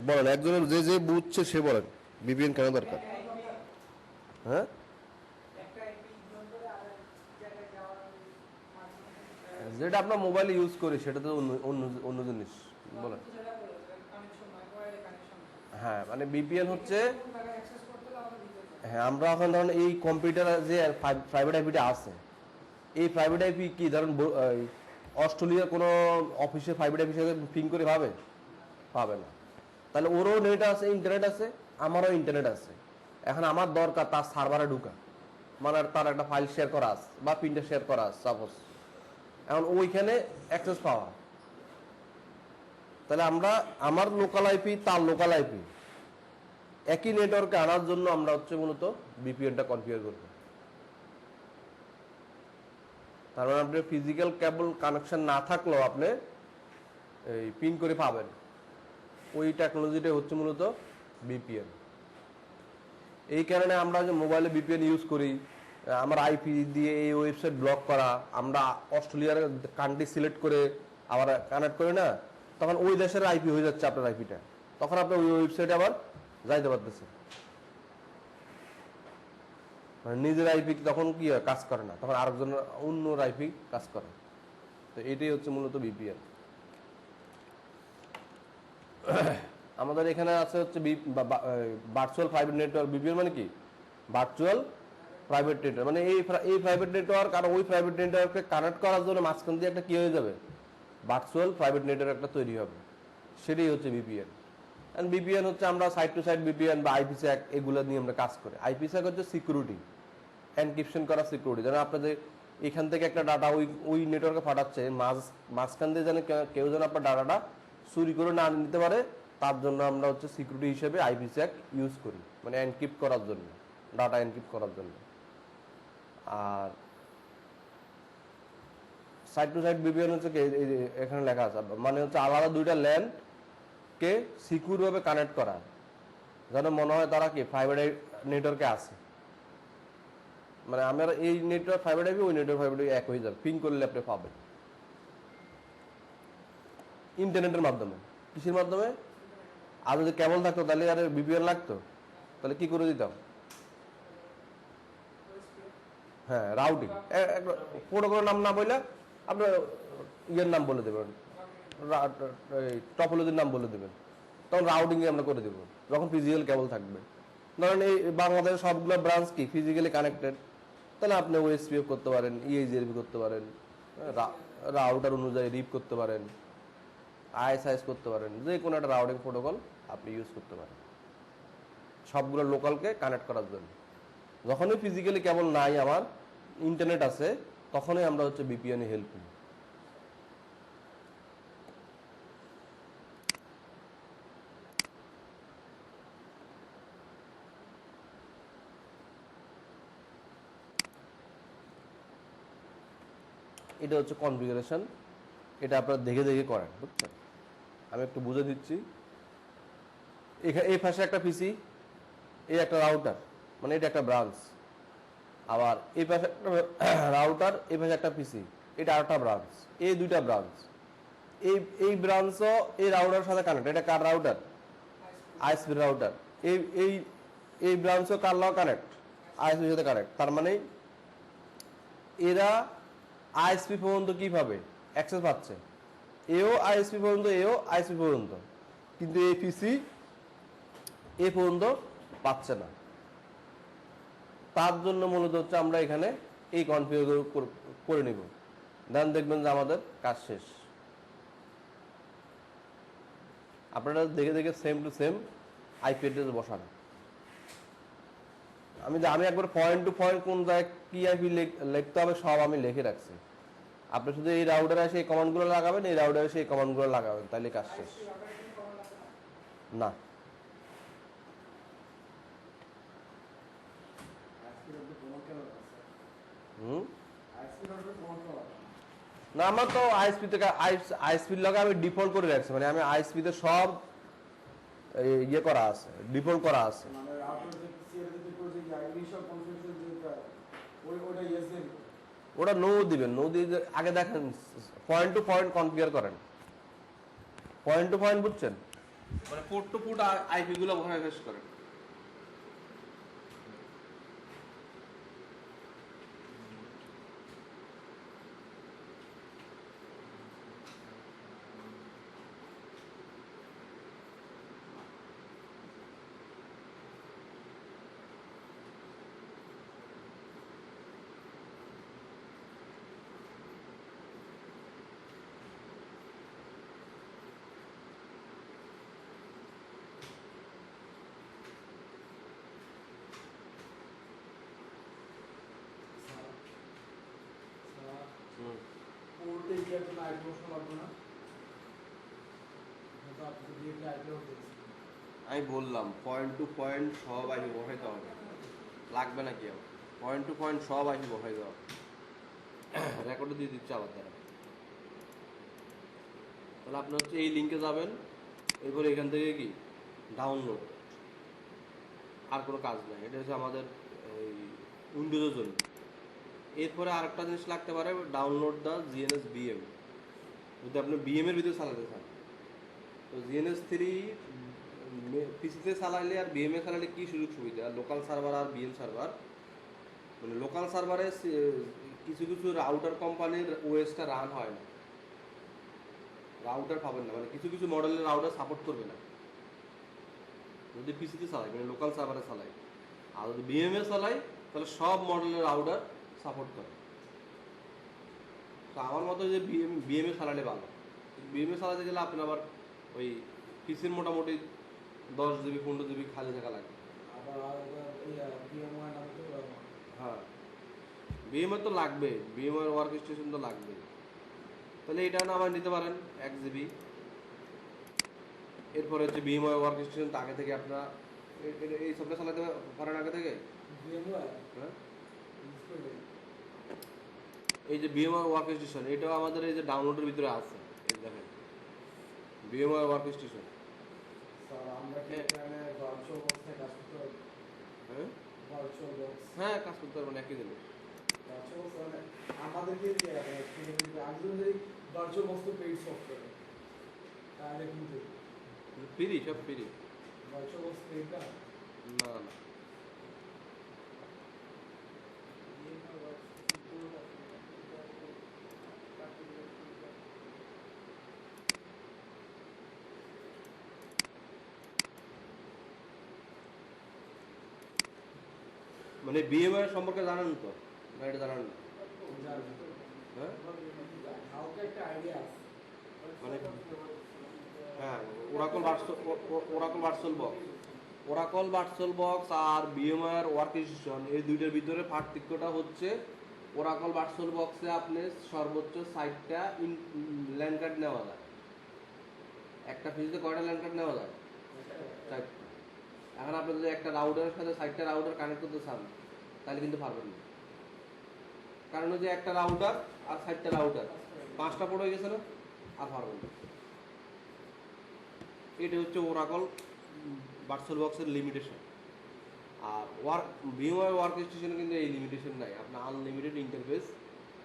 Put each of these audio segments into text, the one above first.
বলেন একজনের যে যে বুঝছে সে বলেন বিপিএন কেন দরকার? হ্যাঁ, যেটা আপনার মোবাইলে ইউজ করি সেটা তো অন্য অন্য অন্য জিনিস। বলেন। হ্যাঁ, মানে বিপিএন হচ্ছে, হ্যাঁ আমরা এখন ধরুন এই কম্পিউটার যে প্রাইভেট আইপিটা আছে, এই প্রাইভেট আইপি কি ধরুন অস্ট্রেলিয়ার কোনো অফিসে প্রাইভেট আইপি সাথে পিং করে পাবে? পাবে না। তাহলে ওরও নেট আছে, ইন্টারনেট আছে, আমারও ইন্টারনেট আছে। এখন আমার দরকার তার সার্ভারে ঢুকা, মানে তার একটা ফাইল শেয়ার করা আছে বা প্রিন্টার শেয়ার করা আছে সাপোজ, এখন ওইখানে অ্যাক্সেস পাওয়া। তাহলে আমরা আমার লোকাল আইপি তার লোকাল আইপি একই নেটওয়ার্কে আনার জন্য আমরা হচ্ছে মূলত বিপিএনটা কনফিগার করব। তার মানে আপনি ফিজিক্যাল কেবল কানেকশন না থাকলেও আপনি এই পিন করে পাবেন। ওই টেকনোলজিটাই হচ্ছে মূলত বিপিএন। এই কারণে আমরা যে মোবাইলে বিপিএন ইউজ করি, আমার আইপি দিয়ে এই ওয়েবসাইট ব্লক করা, আমরা অস্ট্রেলিয়ার কান্ট্রি সিলেক্ট করে আবার কানেক্ট করি না, তখন ওই দেশের আইপি হয়ে যাচ্ছে আপনার আইপিটা, তখন আপনি ওই ওয়েবসাইটে আবার যাইতে পারতেছেন। মানে নিজের আইপি তখন কি হয়, কাজ করে না, তখন আরেকজনের অন্য আইপি কাজ করে। তো এটাই হচ্ছে মূলত বিপিএন। আমাদের এখানে আছে হচ্ছে ভার্চুয়াল প্রাইভেট নেটওয়ার্ক। বিপিএন মানে কি? Virtual private network. মানে এই প্রাইভেট নেটওয়ার্ক আর ওই প্রাইভেট নেটওয়ার্ককে কানেক্ট করার জন্য মাঝখান দিয়ে একটা কি হয়ে যাবে, ভার্চুয়াল প্রাইভেট নেটওয়ার্ক একটা তৈরি হবে, সেটাই হচ্ছে বিপিএন। এন্ড বিপিএন হচ্ছে আমরা সাইড টু সাইড বিপিএন বা আইপিস্যাক এগুলো নিয়ে আমরা কাজ করি। আইপিস্যাক হচ্ছে সিকিউরিটি, এনক্রিপশন করা সিকিউরিটি। যেন আপনাদের এখান থেকে একটা ডাটা ওই নেটওয়ার্কে পাঠাচ্ছে, মাঝখান দিয়ে যেন কেউ যেন আপনার ডাটাটা চুরি করে না নিতে পারে, তার জন্য আমরা হচ্ছে সিকিউরিটি হিসেবে আইপিস্যাক ইউজ করি, মানে এনক্রিপ্ট করার জন্য, ডাটা এনক্রিপ্ট করার জন্য। আর সাইড টু সাইড বিপিএন হচ্ছে এখানে লেখা আছে, মানে হচ্ছে আলাদা দুইটা ল্যান্ড কে সিকিউর ভাবে কানেক্ট করা, যেন মনে হয় তারা কি প্রাইভেট নেটওয়ার্কে আছে। মানে আমার এই নেটওয়ার্ক ফাইবার আইপি ওই নেটওয়ার্ক ফাইবার আইপি এক হয়ে যাবে, পিং করলে আপনি পাবেন ইন্টারনেটের মাধ্যমে। কিসের মাধ্যমে? আর যদি কেবল থাকতো তাহলে আর বিপিএন লাগতো, তাহলে কি করে দিতাম? হ্যাঁ, রাউটিং। প্রোটোকলের নাম না বললে আপনার ইয়ের নাম বলে দেবেন, টপোলজির নাম বলে দেবেন, তখন রাউটিং আমরা করে দেবো যখন ফিজিক্যাল কেবল থাকবে। ধরেন এই বাংলাদেশের সবগুলো ব্রাঞ্চ কি ফিজিক্যালি কানেক্টেড, তাহলে আপনি ওএসপিএফ করতে পারেন, ইএইচডিআরপি করতে পারেন, রাউটার অনুযায়ী রিপ করতে পারেন, আইএসআইএস করতে পারেন, যে কোনো একটা রাউটিং প্রোটোকল আপনি ইউজ করতে পারেন সবগুলো লোকালকে কানেক্ট করার জন্য। যখনই ফিজিক্যালি কেবল নাই, আমার ইন্টারনেট আছে, তখনই আমরা হচ্ছে বিপিএন এ হেল্প করি। এটা হচ্ছে কনফিগারেশন, এটা আপনারা দেখে দেখে করেন, বুঝছেন? আমি একটু বুঝে দিচ্ছি। এখানে এই পাশে একটা পিসি, এই একটা রাউটার, মানে এটা একটা ব্রাঞ্চ। আবার এই পাশে একটা রাউটার, এই পাশে একটা পিসি, এটা আরেকটা ব্রাঞ্চ। এই দুইটা ব্রাঞ্চ, এই ব্রাঞ্চও এই রাউটারের সাথে কানেক্ট। এটা কার রাউটার? ISP router. এই এই এই ব্রাঞ্চও কার লাও কানেক্ট? আইএসপির সাথে কানেক্ট। তার মানে এরা আইএসপি পর্যন্ত কিভাবে অ্যাক্সেস পাচ্ছে? এও আইএসপি পর্যন্ত, এও আইএসপি পর্যন্ত, কিন্তু এই পিসি এ পর্যন্ত পাচ্ছে না। তার জন্য মূলত হচ্ছে আমরা এখানে এই কনফিগার করে নিব, দেন দেখবেন যে আমাদের কাজ শেষ। আপনারা দেখে দেখে same to same IP address বসান। আমি একবার পয়েন্ট টু পয়েন্ট কোন জায়গায় কি আইপি লিখতে হবে সব আমি লিখে রাখছি। আপনি শুধু এই রাউটারে এসে এই কমান্ডগুলো লাগাবেন, এই রাউটারে এসে এই কমান্ডগুলো লাগাবেন, তাহলে কাজ শেষ। না, না আমার তো আইএসপি থেকে আইএসপির লগে আমি ডিফল্ট করে রাখছি, মানে আমি আইএসপি তে সব ইয়ে করা আছে, ডিফল্ট করা আছে। ওটা নো দিবেন, নো দিয়ে আগে দেখেন পয়েন্ট টু পয়েন্ট কনফিগার করেন, পয়েন্ট টু পয়েন্ট বুঝছেন, মানে পোর্ট টু পোর্ট আইপি গুলো ওখানে ফেস করেন। পোর্টে গিয়ে একজন আইপি বসানো লাগবে না? আপনি তো দিয়ে আইপি বসাচ্ছেন। আমি বললাম পয়েন্ট টু পয়েন্ট সব আইপি বসাইতে হবে, লাগবে না কি আমার, পয়েন্ট টু পয়েন্ট সব আইপি বসাই দেওয়া, রেকর্ডে দিয়ে দিচ্ছে আবার তারা। তাহলে আপনি হচ্ছে এই লিঙ্কে যাবেন, এরপরে এখান থেকে কি ডাউনলোড, আর কোনো কাজ নাই। এটা হচ্ছে আমাদের এই উইন্ডোজের জন্য। এরপরে আরেকটা জিনিস লাগতে পারে, ডাউনলোড দ্য জিএনএস বিএম, যদি আপনি বিএম এর ভিতরে চালাতে চান। তো জিএনএস 3 পিসিতে চালাইলে আর বিএম এ চালাইলে কি সুযোগ সুবিধা, লোকাল সার্ভার আর বিএম সার্ভার, মানে লোকাল সার্ভারে কিছু কিছু রাউটার কোম্পানির ওএসটা রান হয় না, রাউটার পাবেন না, মানে কিছু কিছু মডেলের রাউটার সাপোর্ট করবে না যদি পিসিতে চালাই, মানে লোকাল সার্ভারে চালাই। আর যদি বিএমএ চালাই তাহলে সব মডেলের রাউটার সাপোর্ট করে। তো আমার মতো যে বিএমএ চালালে ভালো, বিএমএ চালাতে গেলে আপনার আবার ওই পিসির মোটামুটি 10 জিবি 15 জিবি খালি থাকা লাগে। হ্যাঁ, বিএমএ তো লাগবে, বিএমএর ওয়ার্ক স্টেশন তো লাগবে। তাহলে এটা না আমার নিতে পারেন 1 জিবি। এরপরে হচ্ছে বিএমওয়াই ওয়ার্ক স্টেশন, তো আগে থেকে আপনারা এই সবটা চালাতে পারেন আগে থেকে। হ্যাঁ, এই যে বিএমওয়াই ওয়ার্ক স্টেশন, এটাও আমাদের এই যে ডাউনলোডের ভিতরে আছে, এই দেখেন বিএমওয়াই ওয়ার্ক স্টেশন। হ্যাঁ, কাজ করতে পারবেন একই দিনে। আমাদেরকে ভার্চুয়াল বক্স তো পেইড সফটওয়্যার, তাহলে কিন্তু ফ্রি, সব ফ্রি। ভার্চুয়াল বক্স পেইড না? না না, মানে বিএমআই সম্পর্কে জানেন তো না, এটা জানেন না? হ্যাঁ, হালকা একটা আইডিয়া আছে। মানে হ্যাঁ, Oracle virtual box, Oracle virtual box আর বিএমআই ওয়ার্ক স্টেশন, এই দুইটার ভিতরে পার্থক্যটা হচ্ছে ওরাকল ভার্চুয়াল বক্সে আপনি সর্বোচ্চ 60টা ল্যান্ড কার্ড নেওয়া যায়। একটা ফিজে কয়টা ল্যান্ড কার্ড নেওয়া যায়? 4টা। এখন আপনি যদি একটা রাউটারের সাথে 60টা রাউটার কানেক্ট করতে চান তাহলে কিন্তু পারবেন না, কারণ যে একটা রাউটার আর 60টা রাউটার, 5টা পোর্ট হয়ে গেছে না, আর পারবেন না। এটা হচ্ছে ওরাকল ভার্চুয়াল বক্সের লিমিটেশন। আর ভিএমওয়াই ওয়ার্ক স্টেশনে কিন্তু এই লিমিটেশন নাই, আপনি আনলিমিটেড ইন্টারফেস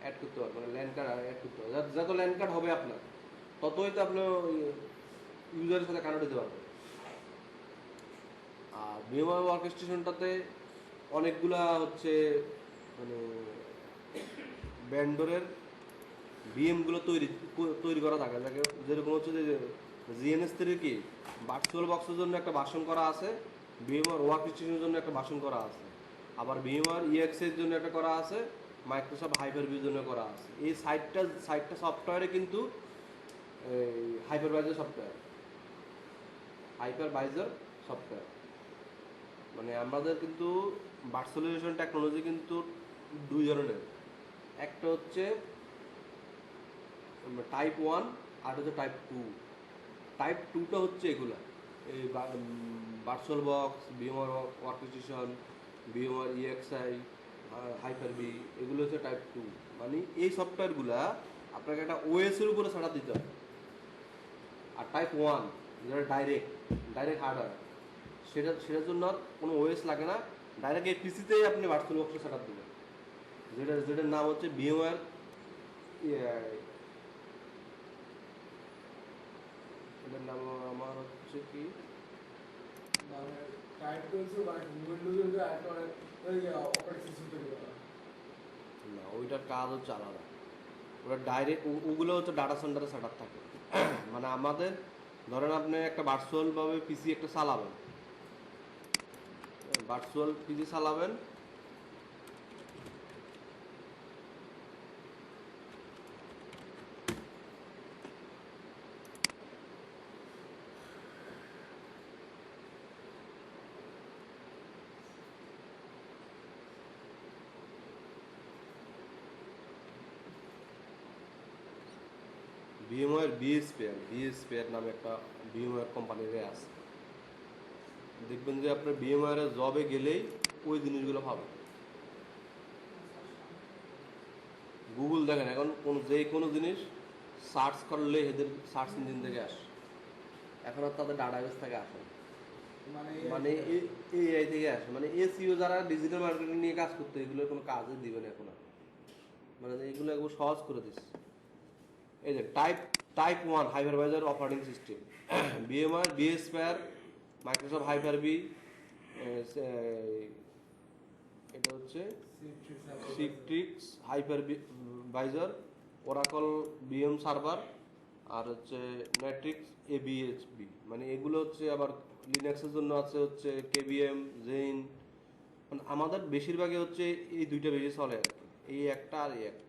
অ্যাড করতে পারবেন, মানে ল্যান্ড কার্ড অ্যাড করতে পারবেন। যত ল্যান্ড কার্ড হবে আপনার, ততই তো আপনি ইউজারের সাথে কানেক্ট হতে পারবেন। আর ভিএমওয়াই ওয়ার্ক স্টেশনটাতে অনেকগুলা হচ্ছে মানে ব্যান্ডরের বিএমগুলো তৈরি করা থাকে, যেরকম হচ্ছে যে জিএনএস 3 কি ভার্চুয়াল বক্সের জন্য একটা ভার্সন করা আছে, ভিএমওয়ার ওয়ার্ক স্টেশনের জন্য একটা ভার্সন করা আছে, আবার ভিএমওয়ার ইএক্স এর জন্য একটা করা আছে, মাইক্রোসফট হাইপার-ভির জন্য করা আছে। এই সাইটটা সফটওয়্যারে কিন্তু হাইপারভাইজার সফটওয়্যার, মানে আমাদের কিন্তু ভার্চুয়ালাইজেশন টেকনোলজি কিন্তু 2 ধরনের, একটা হচ্ছে টাইপ 1 আর হচ্ছে টাইপ 2। টাইপ 2টা হচ্ছে এগুলা, এই virtual box, VMware work station, VMware ESXi, hyper V, এগুলো হচ্ছে টাইপ 2। মানে এই সফটওয়্যারগুলা আপনাকে একটা ওএস এর উপরে সেটা দিতে হবে। আর টাইপ 1 যেটা ডাইরেক্ট হার্ডওয়্যার, সেটার জন্য আর কোনো ওএস লাগে না, ডাইরেক্ট এই পিসিতেই আপনি ভার্চুয়াল বক্সটা সেট আপ দিবেন। যেটার নাম হচ্ছে ভিএমওয়্যার, এটার নাম আমার হচ্ছে কি, মানে টাইপ করেছে বাট উইন্ডোজের একটা ওই অপারেটিং সিস্টেম তৈরি করা। না ওইটার কাজ হচ্ছে আলাদা। ওটা ডাইরেক্ট ওগুলো হচ্ছে ডাটা সেন্টারে সেট আপ থাকে। মানে আমাদের ধরেন আপনি একটা ভার্চুয়ালভাবে পিসি একটা চালাবেন, ভার্চুয়াল পিসি চালাবেন, ভিএমওয়্যার বিএসপিআর নামে একটা ভিএমওয়্যার কোম্পানির আছে। দেখবেন যে আপনার ভিএমওয়্যারে জবে গেলেই ওই জিনিসগুলো পাবেন। গুগল দেখেন এখন কোনো জিনিস সার্চ করলে এদের সার্চ ইঞ্জিন থেকে আসে, এখন আর তাদের ডাটাবেস থেকে আসে না। মানে এআই থেকে আসে, মানে এসইও যারা ডিজিটাল মার্কেটিং নিয়ে কাজ করতে এগুলোর কোনো কাজে দিবে না এখন আর। মানে এগুলো একবার সহজ করে দিচ্ছে। এই যে type 1 hypervisor operating system, VMware, BSPR, Microsoft hyper V, এটা হচ্ছে Citrix hypervisor, Oracle VM server, আর হচ্ছে ম্যাট্রিক্স এবিএইচবি। মানে এগুলো হচ্ছে আবার লিনাক্সের জন্য আছে হচ্ছে কেবিএম, জেইন। মানে আমাদের বেশিরভাগই হচ্ছে এই দুইটা বেশি চলে আর কি, এই একটা আর এই একটা।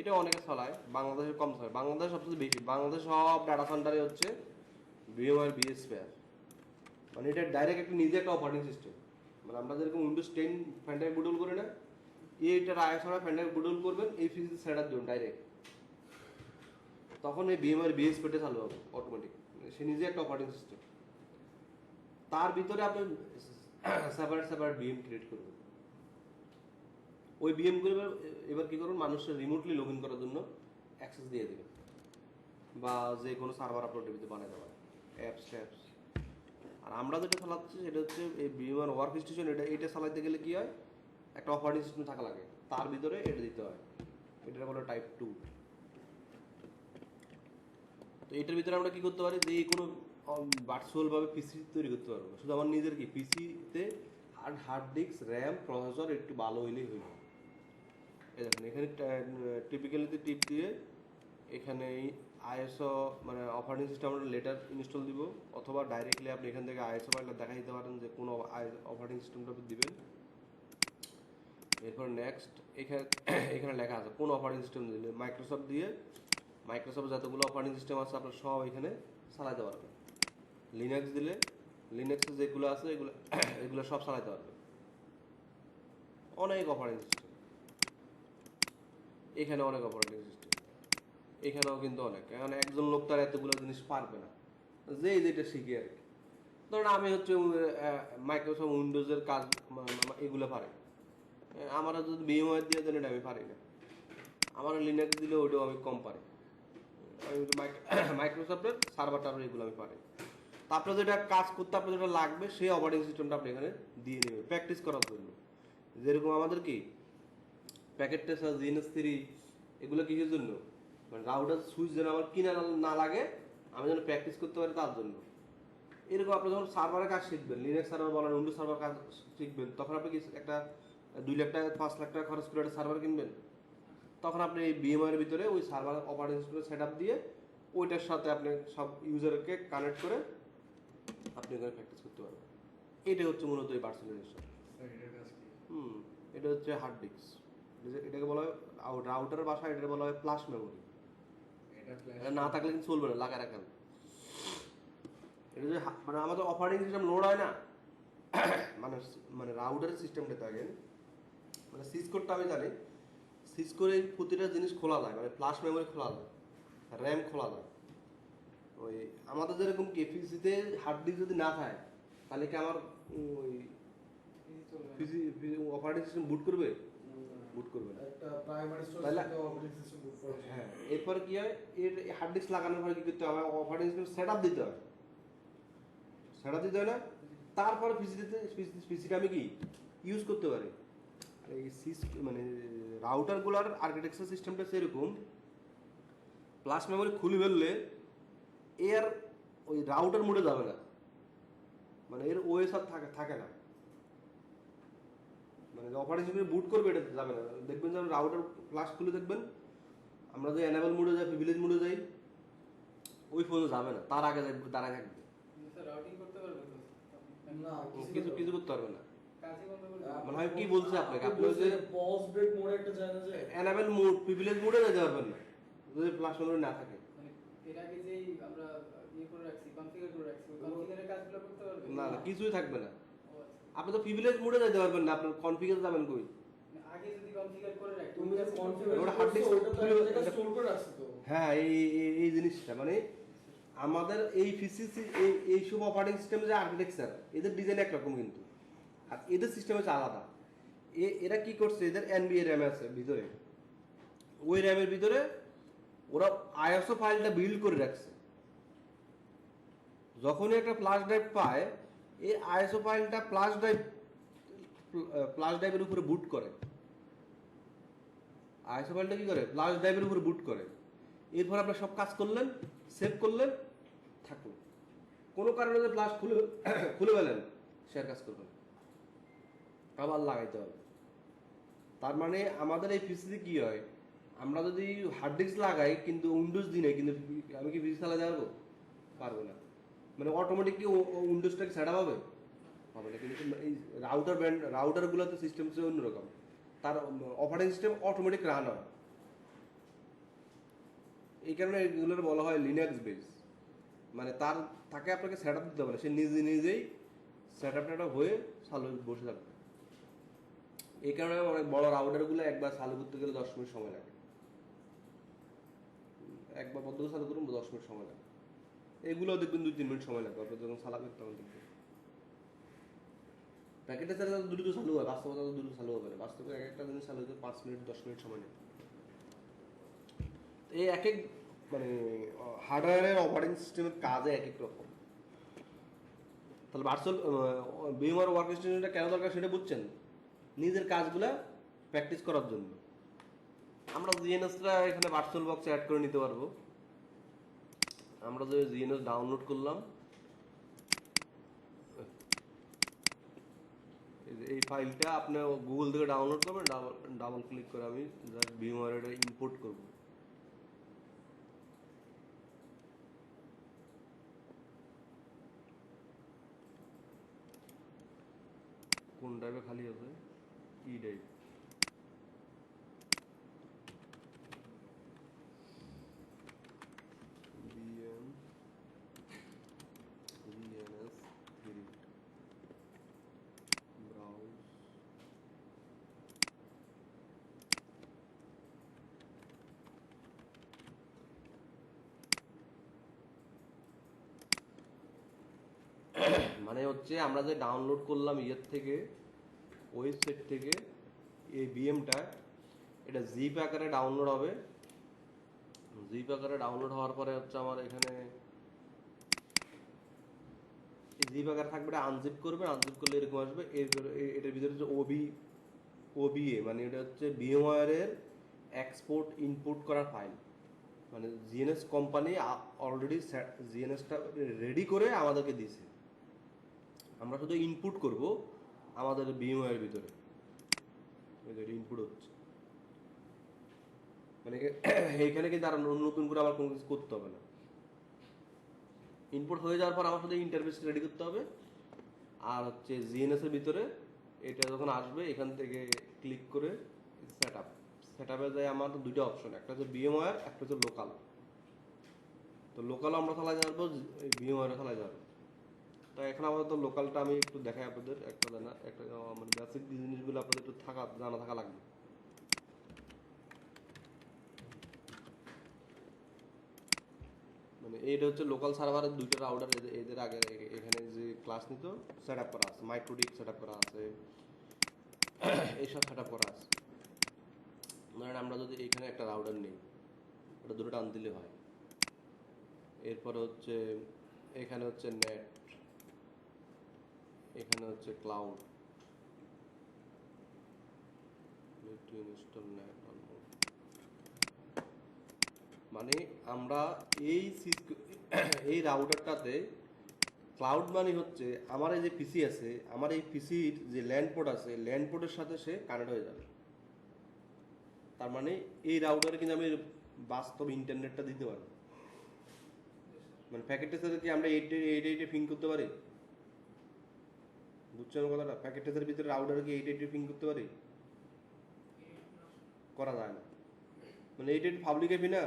এটা অনেকে চালায়, বাংলাদেশে কম চলে, বাংলাদেশ সবচেয়ে বেশি। বাংলাদেশ সব ডাটা সেন্টারে হচ্ছে ভিএমওয়্যার বিএসপিআর। মানে এটা ডাইরেক্ট একটা নিজে একটা অপারেটিং সিস্টেম। মানে আমরা যেরকম উইন্ডোজ 10 ফ্যান্টাই বুডল করি না, এইটার আগে সময় ফ্যান্টাই বুডল করবেন এই ফিজিক্স সেটার জন্য ডাইরেক্ট, তখন এই ভিএমওয়্যার বিএসপিটা চালু হবে অটোমেটিক। সে নিজে একটা অপারেটিং সিস্টেম, তার ভিতরে আপনি সেপারেট ভিএম ক্রিয়েট করবেন। ওই ভিএম গুলো এবার কি করুন, মানুষের রিমোটলি লগ ইন করার জন্য অ্যাক্সেস দিয়ে দেবেন, বা যে কোনো সার্ভার আপনার টিভিতে বানাতে পারেন অ্যাপস ট্যাপস। আর আমরা যেটা চালাচ্ছি সেটা হচ্ছে এই ভিএমওয়্যার ওয়ার্ক স্টেশন। এটা চালাতে গেলে কি হয়, একটা অপারেটিং সিস্টেম থাকা লাগে, তার ভিতরে এটা দিতে হয়। এটার বলে টাইপ 2। তো এটার ভিতরে আমরা কি করতে পারি, যে কোনো ভার্চুয়ালভাবে পিসি তৈরি করতে পারবো। শুধু আমার নিজের কি পিসিতে হার্ড ডিস্ক, র্যাম, প্রসেসর একটু ভালো হইলেই হইল। এই দেখুন এখানে টিপিক্যালিতে টিপ দিয়ে এখানে আইএসও মানে অপারেটিং সিস্টেম আমরা লেটার ইনস্টল দিব, অথবা ডাইরেক্টলি আপনি এখান থেকে আইএসও ফাইলটা দেখা দিতে পারেন যে কোন অপারেটিং সিস্টেমটা দিবেন। এরপর নেক্সট এখানে লেখা আছে কোন অপারেটিং সিস্টেম দিলে, মাইক্রোসফট দিয়ে মাইক্রোসফট যতগুলো অপারেটিং সিস্টেম আছে আপনার সব এখানে চালাতে পারবেন। লিনাক্স দিলে লিনাক্সে যেগুলো আছে এগুলো সব চালাতে পারবেন। অনেক অপারেটিং সিস্টেম, এখানে অনেক অপারেটিং সিস্টেম, এখানেও কিন্তু অনেক। এখন একজন লোক তার এতগুলো জিনিস পারবে না, যেটা শিখে আর কি। ধরুন আমি হচ্ছে মাইক্রোসফট উইন্ডোজের কাজ এগুলো পারি, আমার যদি ভিএমওয়্যার দিয়ে দেন এটা আমি পারি না, আমার লিনাক্স দিলে ওইটাও আমি কম পারি। আমি মাইক্রোসফটের সার্ভার টার্ভার এগুলো আমি পারি। তা আপনার যেটা কাজ করতে আপনার যেটা লাগবে সেই অপারেটিং সিস্টেমটা আপনি এখানে দিয়ে নেবেন প্র্যাকটিস করার জন্য। যেরকম আমাদের কি প্যাকেট টেস্টার, জিএনএস3 এগুলো কিসের জন্য, মানে রাউটার সুইচ যেন আমার কিনা না লাগে, আমি যেন প্র্যাকটিস করতে পারি তার জন্য। এরকম আপনি যখন সার্ভারের কাজ শিখবেন, লিনাক্স সার্ভার বলেন, উইন্ডোজ সার্ভার কাজ শিখবেন, তখন আপনি কি একটা 2 লাখ টাকা 5 লাখ টাকা খরচ করে একটা সার্ভার কিনবেন, তখন আপনি এই ভিএমওয়্যারের ভিতরে ওই server operating system set up দিয়ে ওইটার সাথে আপনি সব ইউজারকে কানেক্ট করে আপনি ওখানে প্র্যাকটিস করতে পারবেন। এটা হচ্ছে মূলত এই ভার্চুয়ালাইজেশন। এটা হচ্ছে হার্ড ডিস্ক, এটাকে বলা হয় রাউটারের ভাষায় এটাকে বলা হয় ফ্ল্যাশ মেমোরি। এটা না থাকলে কিন্তু চলবে না, লাগা রাখেন। এটা যে মানে আমাদের অপারেটিং সিস্টেম লোড হয় না, মানে মানে রাউটারের সিস্টেমটা থাকে, মানে সিজ কোডটা আমি জানি, সিজ করে প্রতিটা জিনিস খোলা যায়, মানে ফ্ল্যাশ মেমোরি খোলা যায়, র্যাম খোলা যায়। ওই আমাদের যেরকম কেপিসিতে হার্ড ডিস্ক যদি না থাকে তাহলে কি আমার ওই অপারেটিং সিস্টেম বুট করবে? বুট করবে না। একটা প্রাইমারি সোর্স থেকে অপারেটিং সিস্টেম বুট করবে। হ্যাঁ, এরপর কি হয়, এর হার্ড ডিস্ক লাগানোর পরে কি করতে হবে, অপারেটিং সিস্টেম সেটআপ দিতে হয়, সেটআপ দিতে হয় না, তারপরে পিসিটা আমি কি ইউজ করতে পারি। এই মানে রাউটারগুলোর আর্কিটেকচার সিস্টেমটা সেরকম, ফ্ল্যাশ মেমোরি খুলে ফেললে এর ওই রাউটার মোডে যাবে না, মানে এর ওএস আর থাকে না, মানে অপারেটিং সিস্টেম বুট করবে এটা যাবে না। দেখবেন যে রাউটার ফ্ল্যাশ খুলে দেখবেন আমরা যে এনাবেল মোডে যাই, প্রিভিলেজ মোডে যাই, ওই ফোনে যাবে না, তার আগে দাঁড়ায় থাকবে, রাউটিং করতে পারবে তো না কিছু করতে পারবে না। কাজই বন্ধ করে মানে হয় কি বলছে আপনাকে, আপনি ওই যে পজ ব্রেক মোড একটা জানা যায়, এনাবেল মোড প্রিভিলেজ মোডে যেতে পারবেন না যদি ফ্ল্যাশ মেমোরি না থাকে। মানে এর আগে যেই আমরা ইয়ে করে রাখছি, কনফিগার করে রাখছি, ওই কনফিগারের কাজগুলো করতে পারবে না না কিছুই থাকবে না, ও আচ্ছা। আপনি তো প্রিভিলেজ মোডে যেতে পারবেন না, আপনার কনফিগার যাবেন কই? মানে আগে যদি কনফিগার করে রাখি, তুমি যে ওটা কনফিগার hard করছো disk ওটা তো খুলে- একটা জায়গায় স্টোর করে রাখছো তো। হ্যাঁ, এই জিনিসটা মানে আমাদের এই ফিসিসি এইসব অপারেটিং সিস্টেম যে আর্কিটেকচার, এদের ডিজাইন একরকম কিন্তু, আর এদের সিস্টেম হচ্ছে আলাদা। এরা কি করছে, এদের এনবিএ র্যাম আছে ভিতরে, ওই র্যামের ভিতরে ওরা আইএসও ফাইলটা বিল্ড করে রাখছে। যখনই একটা ফ্ল্যাশ ড্রাইভ পায়, এই আইএসও ফাইলটা ফ্ল্যাশ ড্রাইভের উপরে বুট করে। আইএসও ফাইলটা কি করে, ফ্ল্যাশ ড্রাইভের উপরে বুট করে। এরপর আপনার সব কাজ করলেন, সেভ করলেন, থাকলো। কোনো কারণে যদি ফ্ল্যাশ খুলে ফেলেন, সে আর কাজ করবে না, আবার লাগাইতে হবে। তার মানে আমাদের এই পিসিতে কি হয়, আমরা যদি হার্ড ডিস্ক লাগাই কিন্তু উইন্ডোজ দিনে, কিন্তু আমি কি পিসি চালাতে পারবো? পারবো না। মানে অটোমেটিক কি উইন্ডোজটা কি সেট আপ হবে? হবে না। কিন্তু এই রাউটারগুলোতে সিস্টেম হচ্ছে অন্যরকম, তার অপারেটিং সিস্টেম অটোমেটিক রান হয়। এই কারণে এগুলোর বলা হয় লিনাক্স বেস, মানে তাকে আপনাকে সেট আপ দিতে হবে না, সে নিজেই সেট আপটা হয়ে চালু বসে থাকবে। এই কারণে অনেক বড় রাউটারগুলো একবার চালু করতে গেলে 10 মিনিট সময় লাগে, একবার পদ্ধতি চালু করুন 10 মিনিট সময় লাগে। এগুলো দেখবেন 2-3 মিনিট সময় লাগবে, আপনার যখন চালাবেন তখন দেখবেন। প্যাকেটে চালে দ্রুত চালু হয়, বাস্তবতা দ্রুত চালু হবে না, বাস্তবে এক একটা জিনিস চালু হতে 5 মিনিট 10 মিনিট সময় নেয়। এই এক এক মানে হার্ডওয়্যারের অপারেটিং সিস্টেমের কাজে এক এক রকম। তাহলে ভার্চুয়াল ভিএমওয়ার ওয়ার্ক স্টেশনটা কেন দরকার সেটা বুঝছেন, নিজের কাজগুলা প্র্যাকটিস করার জন্য। আমরা জিএনএসটা এখানে ভার্চুয়াল বক্সে অ্যাড করে নিতে পারবো। আমরা যে জিএনএস ডাউনলোড করলাম, এই ফাইলটা আপনি গুগল থেকে ডাউনলোড করবেন, ডাবল ক্লিক করে আমি জাস্ট ভিএমওয়ারে ইম্পোর্ট করব। কোন ড্রাইভে খালি আছে, ই ড্রাইভ, ব্রাউজ। মানে হচ্ছে আমরা যে ডাউনলোড করলাম ইয়ের থেকে, ওয়েবসাইট থেকে, এই বিএমটা, এটা জিপ আকারে ডাউনলোড হবে। জিপ আকারে ডাউনলোড হওয়ার পরে হচ্ছে আমার এখানে এই জিপ আকার থাকবে, এটা আনজিপ করবে, আনজিপ করলে এরকম আসবে। এটার ভিতরে হচ্ছে ওবিএ, মানে এটা হচ্ছে ভিএমওয়ারের এক্সপোর্ট ইনপুট করা ফাইল। মানে জিএনএস কোম্পানি অলরেডি জিএনএসটা রেডি করে আমাদেরকে দিয়েছে, আমরা শুধু ইনপুট করব আমাদের ভিএমওয়ারের ভিতরে। ইনপুট হচ্ছে মানে এইখানে কিন্তু আর নতুন করে আবার কোনো কিছু করতে হবে না। ইনপুট হয়ে যাওয়ার পর আমার শুধু ইন্টারফেস রেডি করতে হবে। আর হচ্ছে জিএনএস এর ভিতরে এটা যখন আসবে, এখান থেকে ক্লিক করে সেট আপে যায় আমার দুটো অপশন, একটা হচ্ছে ভিএমওয়ার, একটা হচ্ছে লোকাল। তো লোকালও আমরা চালাই যাবো, ভিএমওয়ারও চালাই যাবো। তো এখন আপাতত লোকালটা আমি একটু দেখাই আপনাদের, একটা মানে বেসিক জিনিসগুলো আপনাদের একটু জানা থাকা লাগবে। মানে এইটা হচ্ছে লোকাল সার্ভারের দুইটা রাউটার, এদের আগে এখানে যে ক্লাস নিত সেট আপ করা আছে, মাইক্রোডিক সেট আপ করা আছে, এইসব সেট আপ করা আছে। ধরেন আমরা যদি এখানে একটা রাউটার নিই, এটা দুটো টান দিলে হয়। এরপরে হচ্ছে এখানে হচ্ছে নেট, এখানে হচ্ছে ক্লাউড, ইনস্টল নেট মানে আমরা এই এই রাউটারটাতে ক্লাউড মানে হচ্ছে আমার এই যে পিসি আছে, আমার এই পিসির যে ল্যান্ড পোর্ট আছে, ল্যান্ড পোর্টের সাথে সে কানেক্ট হয়ে যাবে। তার মানে এই রাউটারে কিন্তু আমি বাস্তব ইন্টারনেটটা দিতে পারবো। মানে প্যাকেটের সাথে কি আমরা এইট ফিং করতে পারি? বুঝছেন কথাটা? প্যাকেটের ভিতরে রাউটারে কি এইট ফিং করতে পারি? করা যায় না। মানে এইট পাবলিক আইপি না,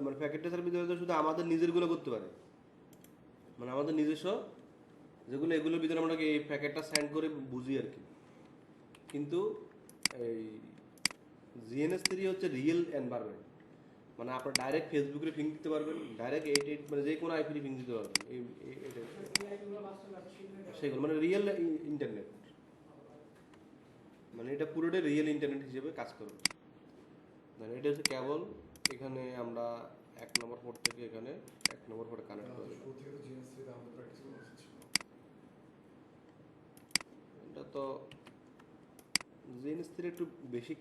মানে প্যাকেটের ভিতরে তো শুধু আমাদের নিজেরগুলো করতে পারে, মানে আমাদের নিজস্ব যেগুলো এগুলোর ভিতরে আমরা এই প্যাকেটটা সেন্ড করে বুঝি আর কি। কিন্তু এই GNS3 হচ্ছে রিয়েল এনভায়রনমেন্ট, মানে আপনার ডাইরেক্ট ফেসবুকে ফিং দিতে পারবেন, ডাইরেক্ট এইট মানে যে কোনো আইপি ফিং দিতে পারবেন সেগুলো, মানে রিয়েল ইন্টারনেট, মানে এটা পুরোটাই রিয়েল ইন্টারনেট হিসেবে কাজ করবে। মানে এটা হচ্ছে কেবল এখানে আমরা 1 নম্বর পোর্ট থেকে এখানে 1 নম্বর পোর্টে কানেক্ট করে দিলাম। এটা তো GNS3 একটু বেশি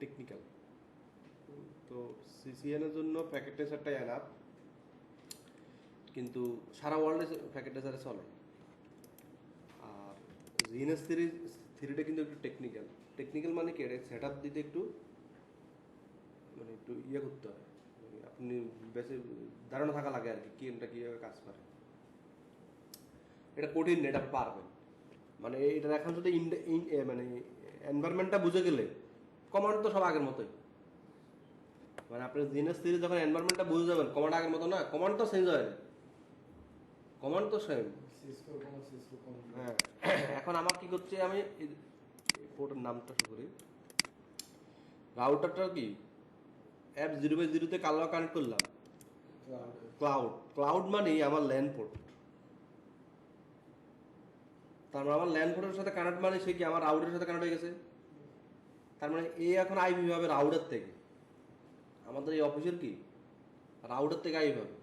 টেকনিক্যাল, তো CCN এর জন্য প্যাকেট ট্রেসারটাই এনাফ, কিন্তু সারা ওয়ার্ল্ডে প্যাকেট ট্রেসারে চলে। আর GNS3টা কিন্তু একটু টেকনিক্যাল মানে কি, এটা সেট আপ দিতে একটু মানে একটু ইয়ে করতে হয়, মানে আপনি বেশি ধারণা থাকা লাগে আর কি এটা কীভাবে কাজ করে। এটা কঠিন, এটা আপনি পারবেন। মানে এটা এখন যদি মানে এনভায়রনমেন্টটা বুঝে গেলে কমান্ড তো সব আগের মতোই, মানে আপনি GNS3 যখন এনভায়রনমেন্টটা বুঝে যাবেন, কমান্ড আগের মতো না, কমান্ড তো চেঞ্জ হয়, কমান্ড তো সেম। হ্যাঁ, এখন আমার কি করছে, আমি পোর্টের নামটা শুরু করি। রাউটারটা কি অ্যাপ 0x0 কালো কানেক্ট করলাম, ক্লাউড মানে আমার ল্যান্ড পোর্ট। তার মানে আমার ল্যান্ড পোর্টের সাথে কানেক্ট মানে সে কি আমার রাউটারের সাথে কানেক্ট হয়ে গেছে। তার মানে এই এখন আইপি হবে রাউটার থেকে, আমাদের এই অফিসের কি রাউটার থেকে আইপি হবে।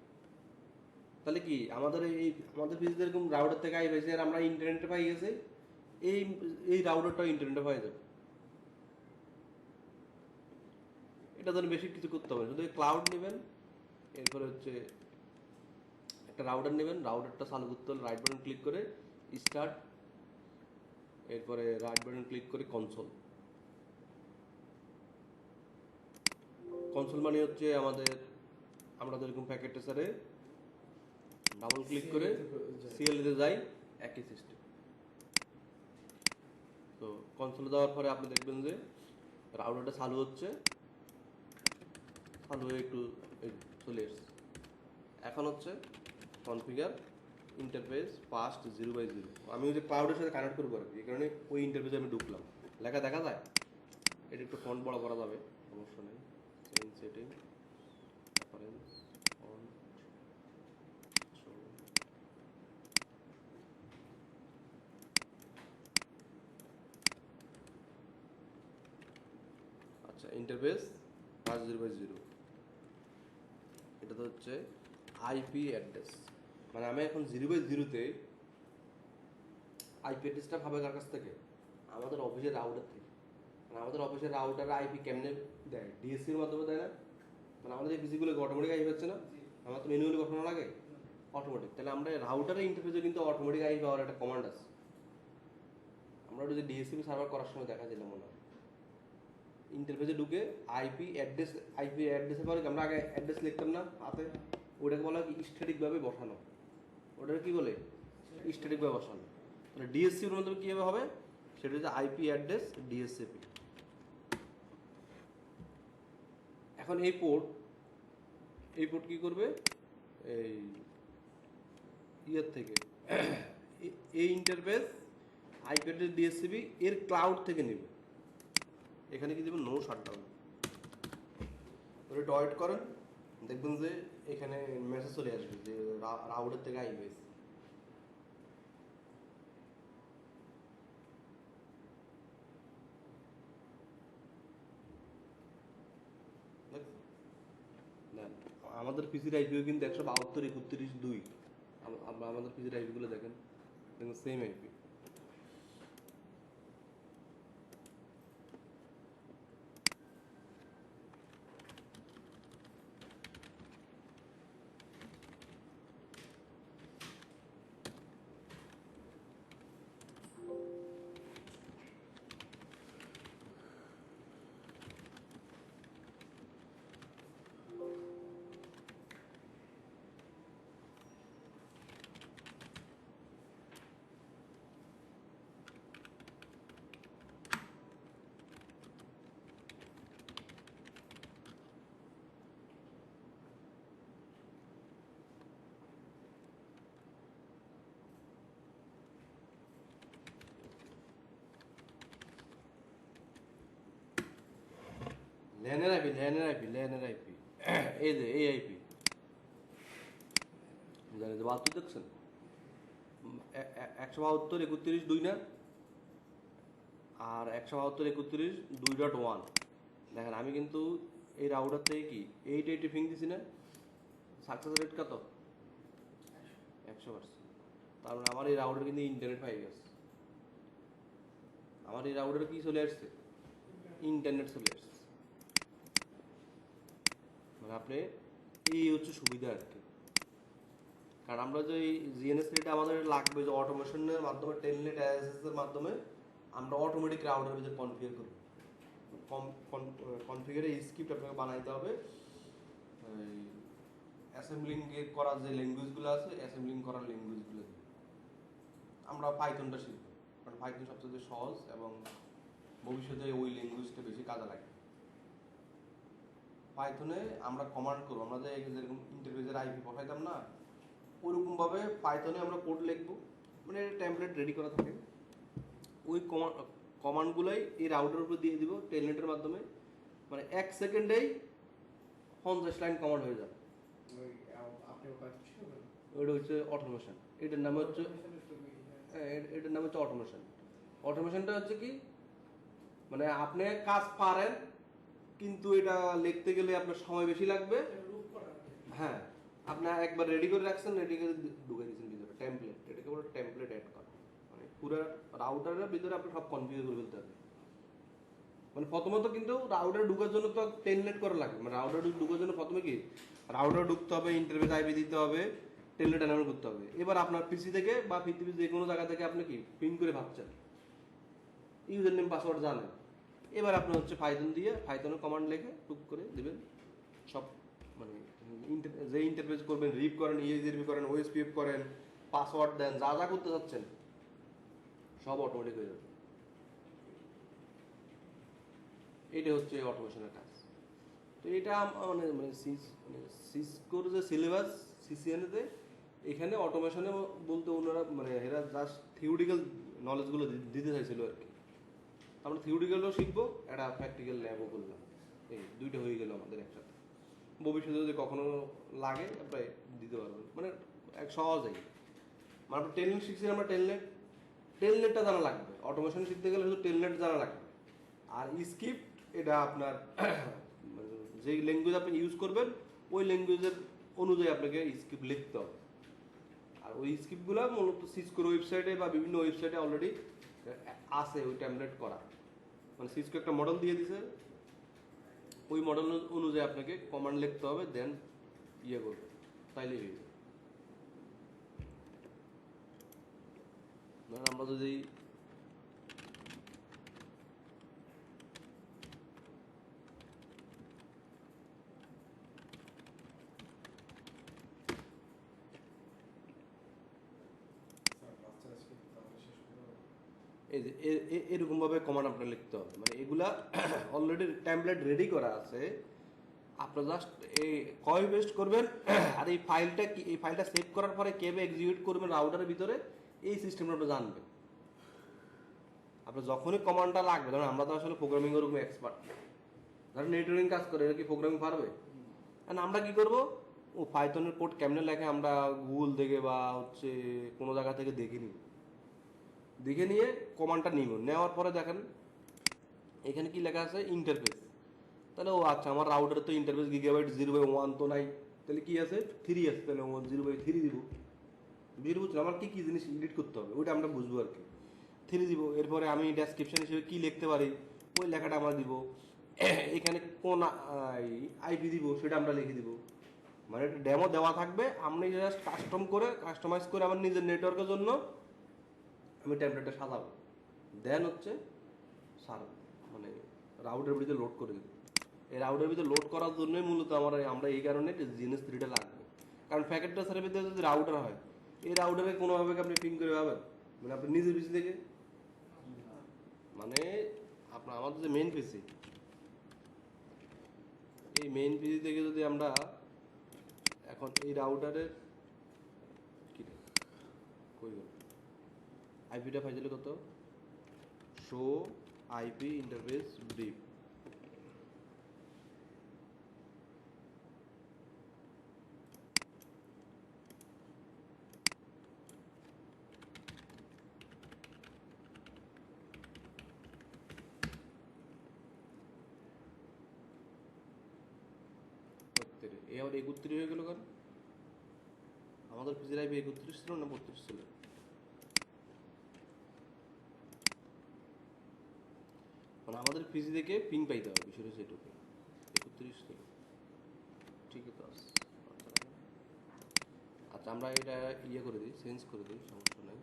তাহলে কি আমাদের আমাদের পিসিতে এরকম রাউটার থেকে আইপি হয়েছে আর আমরা ইন্টারনেটে পাই গেছে, এই রাউটারটাও ইন্টারনেটে পাই যাবে। এটা ধরে বেশি কিছু করতে হবে, শুধু ক্লাউড নেবেন, এরপরে হচ্ছে একটা রাউটার নেবেন, রাউটারটা চালু করতে হলে রাইট বাটন ক্লিক করে স্টার্ট, এরপরে রাইট বাটন ক্লিক করে কনসোল মানে হচ্ছে আমরা যেরকম প্যাকেট ট্রেসারে ডাবল ক্লিক করে সিএলতে যাই, একই সিস্টেম। তো কনসোলে যাওয়ার পরে আপনি দেখবেন যে রাউটারটা চালু হচ্ছে, চালু হয়ে একটু চলে এসছে। এখন হচ্ছে কনফিগার ইন্টারফেস ফাস্ট 0x0, আমি ওই যে ক্লাউডের সাথে কানেক্ট করবো আর কি, এই কারণে ওই ইন্টারফেসে আমি ঢুকলাম। লেখা দেখা যায়, এটা একটু ফন্ট বড় করা যাবে, সমস্যা নেই। চেঞ্জ সেটিং, অ্যাপারেন্স, ফন্ট, আচ্ছা ইন্টারফেস ফাস্ট 0x0, এটা তো হচ্ছে আইপি অ্যাড্রেস। মানে আমি এখন 0x0-তে আইপি অ্যাড্রেসটা পাবে কার কাছ থেকে? আমাদের অফিসের রাউটার থেকে। মানে আমাদের অফিসের রাউটারে আইপি কেমনে দেয়? ডিএসসির মাধ্যমে দেয় না? মানে আমাদের এই পিসিগুলো অটোমেটিক আইপি হচ্ছে না, আমার তো ম্যানুয়ালি গঠন লাগে, অটোমেটিক। তাহলে আমরা রাউটারের ইন্টারফেসে কিন্তু অটোমেটিক আইপি পাওয়ার একটা কমান্ড আছে। আমরা যদি ডিএসসিপি সার্ভার করার সময় দেখা যেত মনে হয়, ইন্টারফেসে ঢুকে আইপি অ্যাড্রেসে পরে আমরা আগে অ্যাড্রেস লিখতাম না হাতে, ওটাকে বলা হয় কি স্ট্যাটিকভাবে বসানো। ওটাকে কি বলে? স্ট্যাটিকভাবে বসানো। তাহলে ডিএসসিপির মাধ্যমে কীভাবে হবে সেটা হচ্ছে আইপি অ্যাড্রেস ডিএসসিপি। এখন এই পোর্ট কি করবে, এই ইয়ের থেকে এই ইন্টারফেস আইপি অ্যাড্রেস ডিএসসিপি এর ক্লাউড থেকে নেবে। এখানে কি দেবেন? No shutdown. ওটা ডয়েট করেন, দেখবেন যে এখানে মেসেজ চলে আসবে যে রাউটার থেকে আইপি হয়েছে। আমাদের পিসির আইপিও কিন্তু 172.31.2। আমাদের পিসির আইপিগুলো দেখেন সেম আইপি। ল্যানের আইপি এই যে এই আইপি জানেন যে বাহাত্তর দেখছেন 172.31.2 না, আর 172.31.2.1। দেখেন আমি কিন্তু এই রাউটার থেকে কি 880 ফিং দিছি না, সাকসেস রেট কত 100%। তার মানে আমার এই রাউটার কিন্তু ইন্টারনেট পাই গেছে, আমার এই রাউটার কি চলে আসছে, ইন্টারনেট চলে আসছে। মানে আপনি এই হচ্ছে সুবিধা আর কি। কারণ আমরা যে জিএনএস রেটে আমাদের লাগবে যে অটোমেশনের মাধ্যমে টেলনেট অ্যাসেস এর মাধ্যমে আমরা অটোমেটিক রাউটার ভিতরে কনফিগার করব। কনফিগারে স্ক্রিপ্ট আপনাকে বানাইতে হবে, অ্যাসেম্বলিং করার যে ল্যাঙ্গুয়েজগুলো আছে অ্যাসেম্বলিং করার ল্যাঙ্গুয়েজগুলো আমরা পাইথনটা শিখব, কারণ পাইথন সবচেয়ে সহজ এবং ভবিষ্যতে ওই ল্যাঙ্গুয়েজটা বেশি কাজে লাগে। পাইথনে আমরা কমান্ড করব, আমরা যে যেরকম ইন্টারফেসের আইপি পাঠাইতাম না, ওরকমভাবে পাইথনে আমরা কোড লিখবো, মানে টেমপ্লেট রেডি করা থাকে। ওই কমান্ডগুলোই এই রাউটারের উপর দিয়ে দিব টেলনেটের মাধ্যমে, মানে 1 সেকেন্ডেই 50 লাইন কমান্ড হয়ে যাবে। ওইটা হচ্ছে অটোমেশন, এটার নাম হচ্ছে অটোমেশন। অটোমেশনটা হচ্ছে কি, মানে আপনি কাজ পারেন কিন্তু এটা লিখতে গেলে আপনার সময় বেশি লাগবে। হ্যাঁ, আপনি একবার রেডি করে রাখছেন, রেডি করে ঢুকে দিয়েছেন ভিতরে টেমপ্লেট, এটাকে বলে টেমপ্লেট অ্যাড করা। মানে পুরো রাউটারের ভিতরে আপনি সব কনফিগার করে ফেলতে হবে। মানে প্রথমত কিন্তু রাউটার ঢুকার জন্য তো টেলনেট করা লাগবে, মানে রাউটার ঢুকার জন্য প্রথমে কি রাউটার ঢুকতে হবে, ইন্টারফেস আইপি দিতে হবে, টেলনেট এনাবল করতে হবে। এবার আপনার পিসি থেকে বা পৃথিবীর যে কোনো জায়গা থেকে আপনি কি পিন করে ভাবছেন, ইউজার নেম পাসওয়ার্ড জানেন, এবার আপনি হচ্ছে পাইথন দিয়ে পাইথনের কমান্ড লিখে টুক করে দিবেন সব। মানে যে ইন্টারফেস করবেন, রিপ করেন, ইএসডিআরপি করেন, ওএসপিএফ করেন, পাসওয়ার্ড দেন, যা যা করতে চাচ্ছেন সব অটোমেটিক হয়ে যাবে। এটা হচ্ছে অটোমেশনের কাজ। তো এটা মানে সিসকোর যে সিলেবাস সিসিএনএতে, এখানে অটোমেশনে বলতে ওনারা মানে এরা জাস্ট থিওরিটিক্যাল নলেজগুলো দিতে চাইছিল আর কি। আমরা থিওরিটিক্যালও শিখবো, একটা প্র্যাকটিক্যাল ল্যাবও করলাম, এই দুইটা হয়ে গেল আমাদের একসাথে। ভবিষ্যতে যদি কখনো লাগে আপনার দিতে পারবেন, মানে এক সহজেই। মানে আপনার টেলনেট শিখছি, আমরা টেলনেটটা জানা লাগবে। অটোমেশন শিখতে গেলে শুধু টেলনেট জানা লাগবে। আর স্ক্রিপ্ট এটা আপনার যে ল্যাঙ্গুয়েজ আপনি ইউজ করবেন ওই ল্যাঙ্গুয়েজের অনুযায়ী আপনাকে স্ক্রিপ্ট লিখতে হবে। আর ওই স্ক্রিপ্টগুলো মূলত সিসকোর ওয়েবসাইটে বা বিভিন্ন ওয়েবসাইটে অলরেডি আছে ওই টেমপ্লেট করা। মানে সিসকো একটা মডেল দিয়ে দিছে, ওই মডেল অনুযায়ী আপনাকে কমান্ড লিখতে হবে, দেন ইয়ে করবে, তাইলে হয়ে যাবে। ধরেন আমরা যদি এই যে এরকম ভাবে কমান্ড আপনার লিখতে হবে, মানে এগুলা অলরেডি টেমপ্লেট রেডি করা আছে, আপনার জাস্ট এই কপি পেস্ট করবেন। আর এই ফাইলটা কি, এই ফাইলটা সেভ করার পরে কিভাবে এক্সিকিউট করবেন রাউটারের ভিতরে, এই সিস্টেমটা আপনি জানবেন। আপনার যখনই কমান্ডটা লাগবে, ধরুন আমরা তো আসলে প্রোগ্রামিং এর উপর এক্সপার্ট, ধরেন নেটওয়ার্কিং কাজ করে, এরা কি প্রোগ্রামিং পারবে? আমরা কি করব, ও পাইথনের কোড কেমনে লেখে আমরা গুগল থেকে বা হচ্ছে কোনো জায়গা থেকে দেখে নিব, দেখে নিয়ে কমান্ডটা নিব, নেওয়ার পরে দেখেন এখানে কি লেখা আছে ইন্টারফেস। তাহলে ও আচ্ছা, আমার রাউটারে তো ইন্টারফেস গিগাবাইট 0/1 তো নাই, তাহলে কি আছে 3 আছে, তাহলে 0/3 দিব। বুঝছেন আমার কি কি জিনিস এডিট করতে হবে ওইটা আমরা বুঝবো আর কি, 3 দিব। এরপরে আমি ডেসক্রিপশন হিসেবে কি লিখতে পারি ওই লেখাটা আমরা দিব, এখানে কোন আইপি দিব সেটা আমরা লিখে দিব। মানে একটা ডেমো দেওয়া থাকবে, আপনি জাস্ট কাস্টমাইজ করে আমার নিজের নেটওয়ার্কের জন্য আমি টেমপ্লেটটা সাজাবো, দেন হচ্ছে মানে রাউটারের ভিতরে লোড করে দেবো। এই রাউটারের ভিতরে লোড করার জন্যই মূলত আমরা এই কারণে জিএনএস 3টা লাগবে। কারণ প্যাকেট ট্রেসারের ভিতরে যদি রাউটার হয়, এই রাউটারে কোনোভাবে আপনি পিং করে পাবেন, মানে আপনি নিজের পিসি থেকে, মানে আপনার আমাদের যে মেইন পিসি, এই মেইন পিসি থেকে যদি আমরা এখন এই রাউটারের কি কই গেল আইপিটা ফাইলে কত, শো আইপি ইন্টারফেস ব্রিফ, 71 এই আবার 31 হয়ে গেল কেন? আমাদের পিসির আইপি 31 ছিল না 32 ছিল? মানে আমাদের পিসি থেকে পিং পাইতে হবে, বিষয়টা সেটুকু। 31 ছিল, ঠিকই তো আছে। আচ্ছা আমরা এটা ইয়ে করে দিই, চেঞ্জ করে দিই, সমস্যা নাই।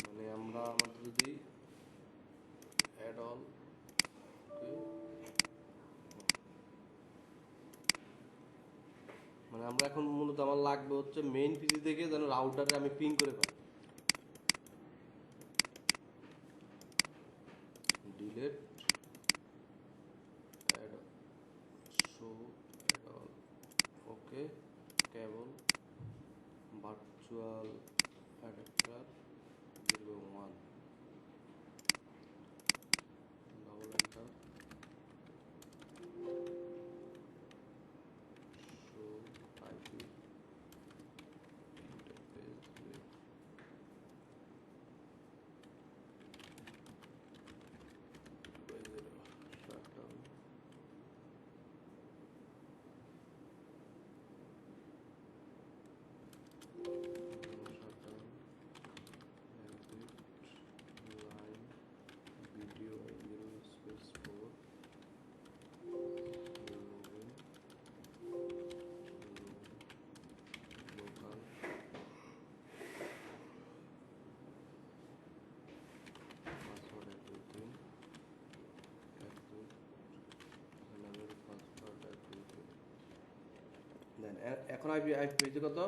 মানে আমরা আমাদের যদি অ্যাড অল, মানে আমরা এখন মূলত আমার লাগবে হচ্ছে মেইন পিসি থেকে যেন রাউটারে আমি পিং করে পাই। Delete add show add all, okay, কেবল virtual adapter 01 double enter show IP interface with shutdown shutdown exit line video 0 space 4 login local password everything exit another password everything দেন এখন আইপি পেয়েছে কত?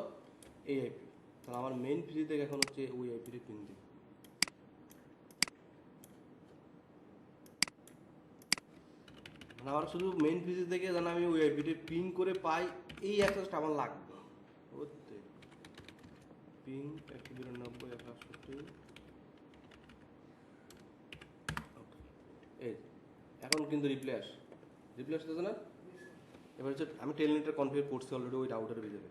এই আইপি। তাহলে আমার main পিসি থেকে এখন হচ্ছে ওই আইপিতে পিন দিই। মানে আমার শুধু মেইন পিসি থেকে যেন আমি ওই আইপিতে পিং করে পাই, এই অ্যাক্সেসটা আমার লাগবে। বুঝতে পিং 192.168 এই এখন কিন্তু রিপ্লে আসতেছে না? এবার হচ্ছে আমি টেলনেটের কনফিগার করছি অলরেডি ওই রাউটারের ভিতরে।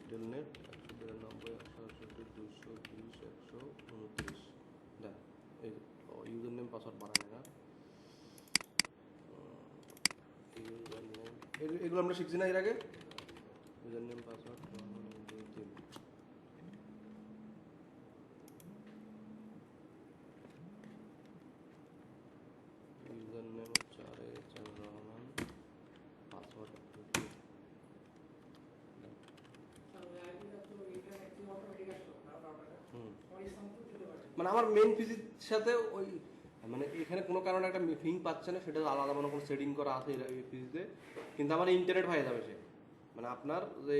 টেলনেট 192.168.220.129 দেন এই ইউজার নেম পাসওয়ার্ড বানানো না, ইউজার নেম এগুলো আমরা শিখছি না এর আগে। User name password 1 2 3 user name হচ্ছে রহমান, পাসওয়ার্ড মানে আমার মেইন পিসির সাথে ওই মানে এখানে কোনো কারণে একটা ফিং পাচ্ছে না, সেটা আলাদা মনে কোনো সেটিং করা আছে এই পিসিতে, কিন্তু আমার ইন্টারনেট হয়ে যাবে সে। মানে আপনার যে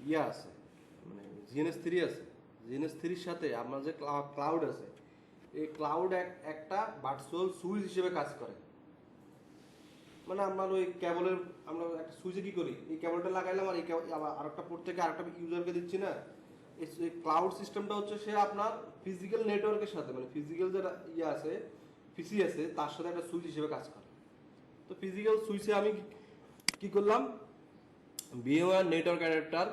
ইয়ে আছে মানে GNS3 আছে, GNS3-র সাথে আপনার যে ক্লাউড আছে, এই ক্লাউড একটা ভার্চুয়াল সুইচ হিসেবে কাজ করে। মানে আপনার ওই কেবলের আমরা একটা সুইচে কি করি, এই কেবলটা লাগাইলাম আর এই আরেকটা পোর্ট থেকে আরেকটা ইউজারকে দিচ্ছি না। এই ক্লাউড সিস্টেমটা হচ্ছে সে আপনার ফিজিক্যাল নেটওয়ার্কের সাথে মানে ফিজিক্যাল যেটা ইয়ে আছে পিসি আছে তার সাথে একটা সুইচ হিসেবে কাজ করে। তো ফিজিক্যাল সুইচে আমি কি করলাম, VMware নেটওয়ার্ক অ্যাডাপ্টার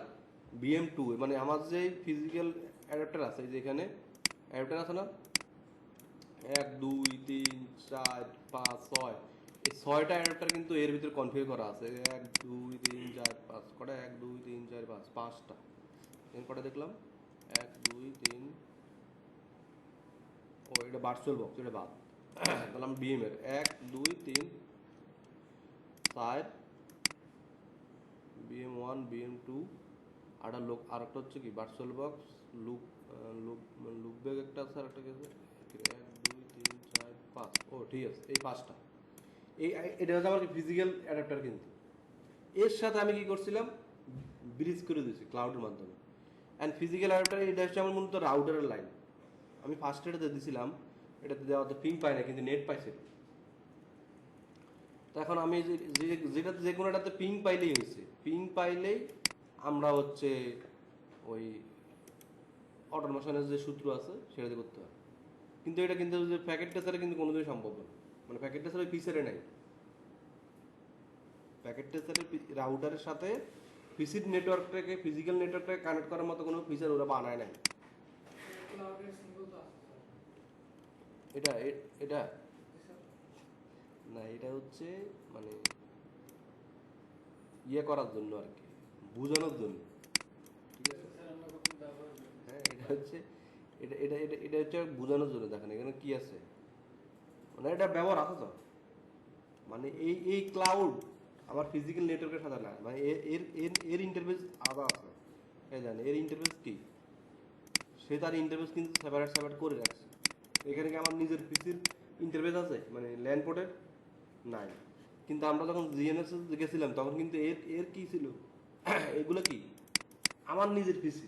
BM2 মানে আমার যে ফিজিক্যাল অ্যাডাপ্টার আছে, এই যে এখানে অ্যাডাপ্টার আছে না 1 2 3 4 5 6, এই 6টা অ্যাডাপ্টার কিন্তু এর ভিতরে কনফিগার করা আছে। 1 2 3 4 5 কটা, 1 2 3 4 5 5টা। এর কটা দেখলাম 1 2 3, ও এটা ভার্চুয়াল বক্স, এটা বাদ। তাহলে আমি BM এর 1 2 3 4 BM1 BM2 আর একটা হচ্ছে কি virtual box loop loop bag একটা আছে, আর একটা কি আছে 1 2 3 4 5, ও ঠিক আছে এই 5টা। এটা হচ্ছে আমার ফিজিক্যাল অ্যাডাপ্টার। কিন্তু এর সাথে আমি কি করছিলাম, ব্রিজ করে দিয়েছি ক্লাউডের মাধ্যমে। অ্যান্ড ফিজিক্যাল অ্যাডাপ্টার এটা হচ্ছে আমার মূলত রাউটারের লাইন। আমি ফার্স্ট এটাতে দিয়েছিলাম, এটাতে দেওয়াতে পিং পাই না কিন্তু নেট পাইছে। তো এখন আমি যেটাতে যে কোনোটাতে পিং পাইলেই হয়েছে, পিং পাইলেই আমরা হচ্ছে ওই অটোমেশনের যে সূত্র আছে সেটাতে করতে হয়। কিন্তু এটা কিন্তু যে প্যাকেট টেসারে কিন্তু কোনোদিনই সম্ভব না। মানে প্যাকেট টেসারে পিসেরে নাই, প্যাকেট টেসারের রাউটারের সাথে পিসির নেটওয়ার্কটাকে ফিজিক্যাল নেটওয়ার্কটাকে কানেক্ট করার মতো কোনো ফিচার ওরা বানায় নাই। এটা এটা না এটা হচ্ছে মানে ইয়ে করার জন্য আর কি, বোঝানোর জন্য, ঠিক আছে? স্যার আমরা কখন ব্যবহার করি? হ্যাঁ এটা হচ্ছে এটা হচ্ছে বোঝানোর জন্য। দেখেন এখানে কি আছে, মানে এটা ব্যবহার আছে তো, মানে এই ক্লাউড আমার ফিজিক্যাল নেটওয়ার্কের সাথে না, মানে এর এর এর ইন্টারফেস আলাদা আছে। এই জানেন এর ইন্টারফেস কি, সে তার ইন্টারফেস কিন্তু সেপারেট করে রাখছে। এখানে কি আমার নিজের পিসির ইন্টারফেস আছে, মানে ল্যান্ড পোর্টের নাই। কিন্তু আমরা যখন জিএনএস গেছিলাম তখন কিন্তু এর এর কি ছিল এগুলো কি আমার নিজের পিসি,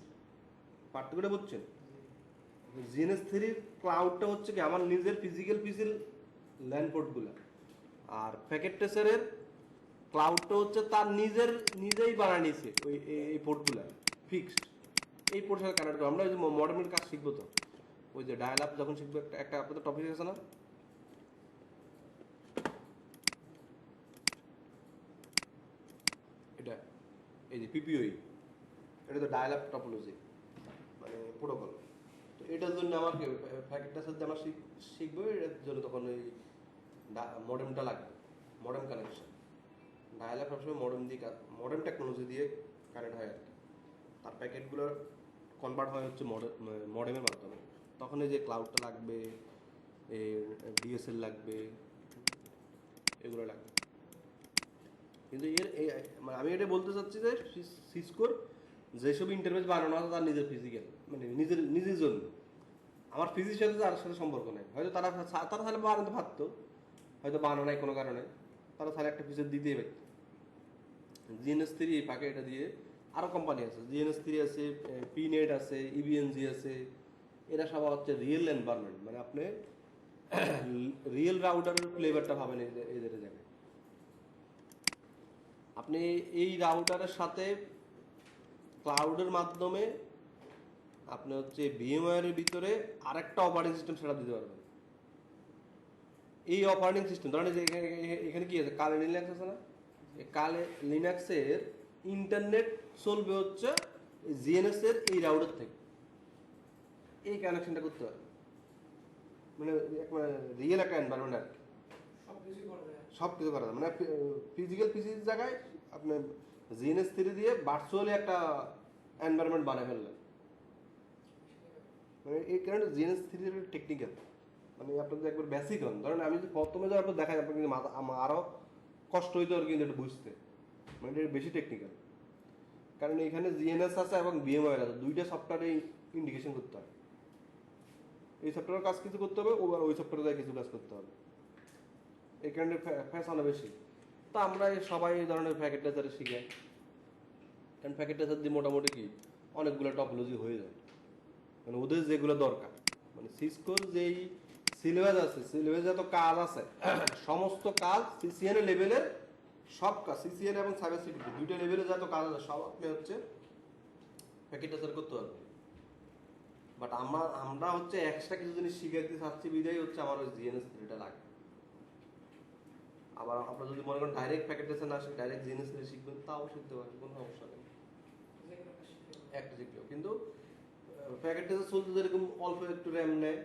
পার্থক্যটা বুঝছেন? জিএনএস থ্রির ক্লাউডটা হচ্ছে কি আমার নিজের ফিজিক্যাল পিসির ল্যান্ড পোর্টগুলো, আর প্যাকেট ট্রেসারের ক্লাউডটা হচ্ছে তার নিজেই বানিয়ে নিয়েছে ওই এই পোর্টগুলো ফিক্সড। এই পোর্টের সাথে কানেক্ট করে আমরা ওই যে মডেমের কাজ শিখবো তো, ওই যে ডায়াল আপ যখন শিখবো একটা আপনাদের টপিক আছে না, এটা এই যে পিপিওই, এটা তো ডায়াল আপ টপোলজি মানে প্রোটোকল। তো এটার জন্য আমার প্যাকেটটার সাথে আমরা শিখবো, এটার জন্য তখন ওই মডেমটা লাগবে, মডেম কানেকশন। ডায়াল আপ সবসময় মডেম টেকনোলজি দিয়ে কানেক্ট হয় আর কি। তার প্যাকেটগুলো কনভার্ট হয় হচ্ছে মডেমের মাধ্যমে। তখন এই যে ক্লাউডটা লাগবে, ডিএসএল লাগবে, এগুলো লাগবে। কিন্তু মানে আমি এটা বলতে চাচ্ছি যে সিসকোর যেসব ইন্টারফেস বানানো আছে তার নিজের ফিজিক্যাল, মানে নিজের জন্য। আমার ফিজিক্সের সাথে তার সাথে সম্পর্ক নেই। হয়তো তারা তাহলে বানাতে পারতো, হয়তো বানানো নাই কোনো কারণে, তারা তাহলে একটা ফিচার দিতেই পারত। জিএনএস থ্রি এই পাকে এটা দিয়ে আরও কোম্পানি আছে, জিএনএস থ্রি আছে, পিনেট আছে, ইবিএনজি আছে, এরা সব হচ্ছে রিয়েল এনভায়রনমেন্ট, মানে আপনি রিয়েল রাউটারের ফ্লেভারটা পাবেন এদের জায়গায়। আপনি এই রাউটারের সাথে ক্লাউডের মাধ্যমে আপনি হচ্ছে ভিএমওয়্যারের ভিতরে আরেকটা অপারেটিং সিস্টেম সেটা দিতে পারবেন। এই অপারেটিং সিস্টেম ধরেন যে এখানে কি আছে, কালে লিনাক্স আছে না, এই কালে লিনাক্সের ইন্টারনেট চলবে হচ্ছে জিএনএস এর এই রাউটার থেকে। এই কানেকশনটা করতে হবে, মানে রিয়েল একটা এনভায়রনমেন্ট আর কি, সব কিছু করা যায়। মানে ফিজিক্যাল পিসির জায়গায় আপনি জিএনএস থ্রি দিয়ে ভার্চুয়ালি একটা এনভায়রনমেন্ট বানিয়ে ফেললেন। মানে এই কারণে জিএনএস থ্রি টেকনিক্যাল, মানে আপনাদের একবার বেসিক হন। ধরেন আমি যদি প্রথমে যাওয়ার পর দেখাই আপনার কিন্তু আমার আরও কষ্ট হইতে আর কিন্তু এটা বুঝতে, মানে এটা বেশি টেকনিক্যাল। কারণ এখানে জিএনএস আছে এবং ভিএমওয়্যার আছে, দুইটা সফটওয়্যারে ইন্ডিকেশন করতে হবে। এই সফটওয়্যারের কাজ কিছু করতে হবে, ওই সফটওয়্যারে কিছু কাজ করতে হবে। এই কারণে ফ্যাশনও বেশি। তো আমরা সবাই এই ধরনের প্যাকেট টেসারে শিখাই, কারণ প্যাকেট টেসার দিয়ে মোটামুটি কি অনেকগুলো টপোলজি হয়ে যায়, মানে ওদের যেগুলো দরকার। মানে সিসকোর যেই সিলেবাস আছে, সিলেবাস যত কাজ আছে সমস্ত কাজ সিসিএন লেভেলের সব কাজ, সিসিএন এবং সাইবার সিকিউরিটি দুইটা লেভেলে যত কাজ আছে সব আপনি হচ্ছে প্যাকেট টেসার করতে পারবেন। বাট আমরা হচ্ছে এক্সট্রা কিছু জিনিস শিখাইতে চাচ্ছি বিদায় হচ্ছে আমার ওই জিএনএস থ্রিটা লাগবে। আবার আপনারা যদি মনে করেন ডাইরেক্ট প্যাকেট টেসার না শিখে ডাইরেক্ট জিএনএস থ্রি শিখবেন, তাও শিখতে পারেন, কোনো সমস্যা নেই একটা শিখলেও। কিন্তু প্যাকেট টেসার চলতে যেরকম অল্প একটু র্যাম নেয়,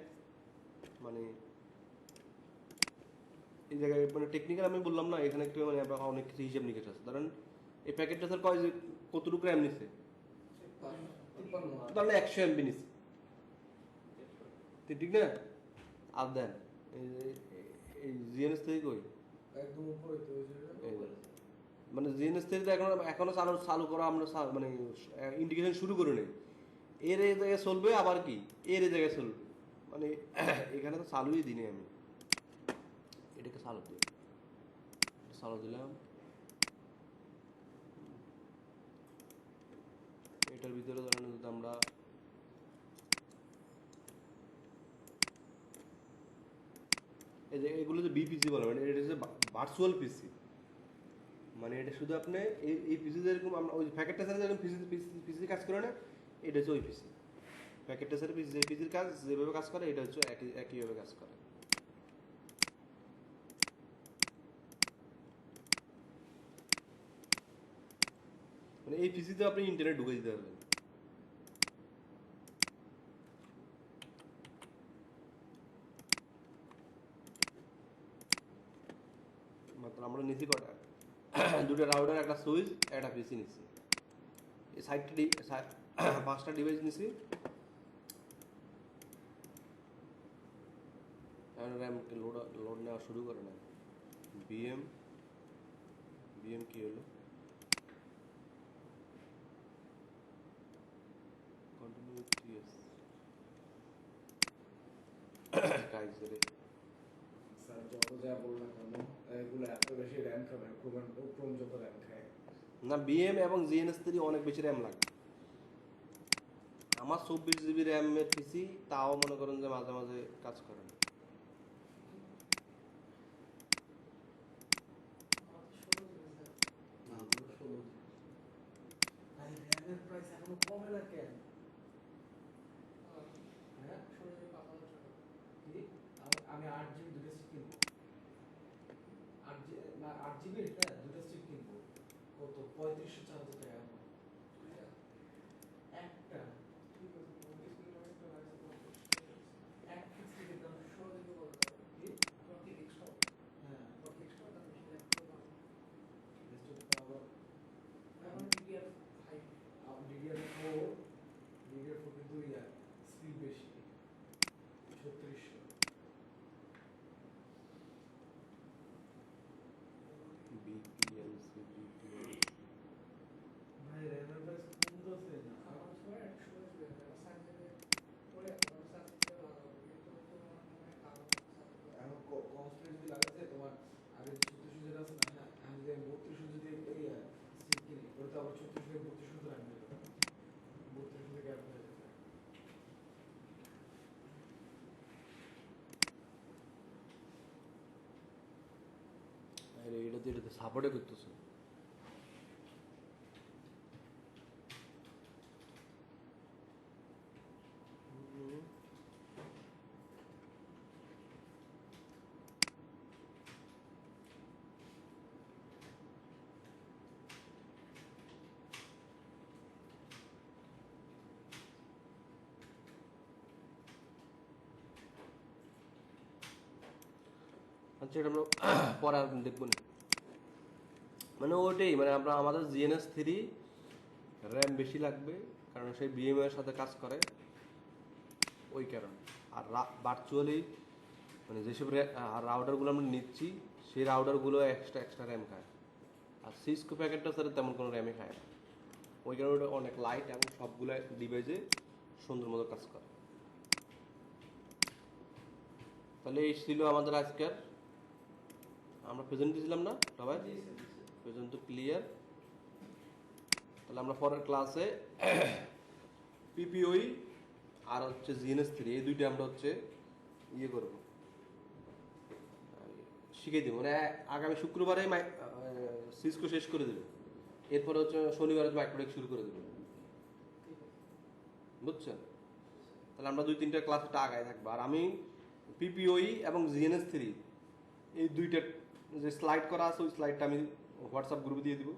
মানে এই জায়গায় মানে টেকনিক্যাল আমি বললাম না, এখানে একটু মানে অনেক কিছু হিসাব নিকেশ আছে। ধরেন এই প্যাকেট টেসার কয় যে কতটুকু র্যাম নিচ্ছে, তাহলে 100 এমবি নিচ্ছে, ঠিক না? আর দেন এই জিএনএস থেকে কই একদম উপরে তো মানে জিএনএস থেকে এখনো চালু করা আমরা মানে ইন্ডিকেশন শুরু করে নেই। এর এই জায়গায় চলবে, আবার কি এর এই জায়গায় চলবে, মানে এখানে তো চালুই দিনে আমি এটাকে চালু দিলাম। এটার ভিতরে ধরেন যদি আমরা এই যে এগুলো যে বিপিসি বলে, মানে এটা হচ্ছে ভার্চুয়াল পিসি, মানে এটা শুধু আপনি এই পিসি যেরকম আমরা ওই প্যাকেট টেসারে যেরকম পিসি কাজ করে না, এটা হচ্ছে ওই পিসি। প্যাকেট টেসারে যে পিসির কাজ যেভাবে কাজ করে এটা হচ্ছে একইভাবে কাজ করে। মানে এই পিসিতে আপনি ইন্টারনেট ঢুকে দিতে পারবেন। আমরা নিছি কটা দুটো রাউটার একটা সুইচ একটা পিসি নিছি এই সাইডটা 5টা ডিভাইস নিছি এখন র্যাম লোড নেওয়া শুরু করে না বিএম কি হলো কন্টিনিউ টিএস গাইস রে স্যার যত যা বললাম কেন এগুলো এত বেশি র্যাম খাবে ক্রোম যত র্যাম খায় না বিএম এবং জিএনএস3 অনেক বেশি র্যাম লাগে আমার 24 জিবি র্যামের পিসি তাও মনে করেন যে মাঝে মাঝে কাজ করে না র্যামের প্রাইস এখনো কমে না কেন হ্যাঁ 16 GB 5,000 টাকা কি আমি 8 জিবি দুটো স্টিক কিনবো 8 জিবি হ্যাঁ দুটো স্টিক কিনবো কত 3500 4000 টাকা একটা ঠিক আছে 20 GB একটা লাগছে এক স্টিকের দাম 16 GB বলতে কি প্রতি এক্সট্রা হ্যাঁ প্রতি এক্সট্রা দাম বেশি লাগবে রেস্ট পাওয়ার এখন DDR5 DDR4 কিন্তু স্পিড বেশি 3600 বিপিএলসি ভাই র্যামের প্রাইস কমতেছে না আমার সময় 100 GB সাইজ পরে আমার সাথে লাগাবো কিন্তু কারণ এখন কনস্ট্যান্ট যদি লাগাতে তোমার আগে 3600 যেটা আছে না হ্যাঁ আমি যে 3200 যদি এই স্টিক কিনি ওটা তো আবার 3600 থেকে 3200 রাখবে 3200 থেকে গ্যাপ হয়ে যাবে আরে এটাতে সাপোর্টে করতেছে আচ্ছা এটা আমরা পরে আর দেখবো না মানে ওটাই মানে আমরা আমাদের জিএনএস3 র্যাম বেশি লাগবে কারণ সেই বিএম এর সাথে কাজ করে ওই কারণে আর ভার্চুয়ালি মানে যেসব রাউটারগুলো আমরা নিচ্ছি সেই রাউটারগুলো এক্সট্রা র্যাম খায় আর সিসকো প্যাকেটটা স্যার তেমন কোনো র্যামে খায় না ওই কারণে ওটা অনেক লাইট এবং সবগুলো ডিভাইসে সুন্দর মতো কাজ করে তাহলে এই ছিল আমাদের আজকের আমরা প্রেজেন্ট দিয়েছিলাম না সবাই প্রেজেন্ট তো ক্লিয়ার তাহলে আমরা পরের ক্লাসে পিপিওই আর হচ্ছে জিএনএস3 এই দুইটা আমরা হচ্ছে ইয়ে করব শিখিয়ে দেবো মানে আগামী শুক্রবারে সিসকো শেষ করে দেবে এরপরে হচ্ছে শনিবারে মাইক্রোটেক শুরু করে দেবে বুঝছেন তাহলে আমরা 2-3টা ক্লাস একটা আগায় থাকবো আর আমি পিপিওই এবং জিএনএস3 এই দুইটা যে স্লাইড করা আছে ওই স্লাইডটা আমি হোয়াটসঅ্যাপ গ্রুপে দিয়ে দিব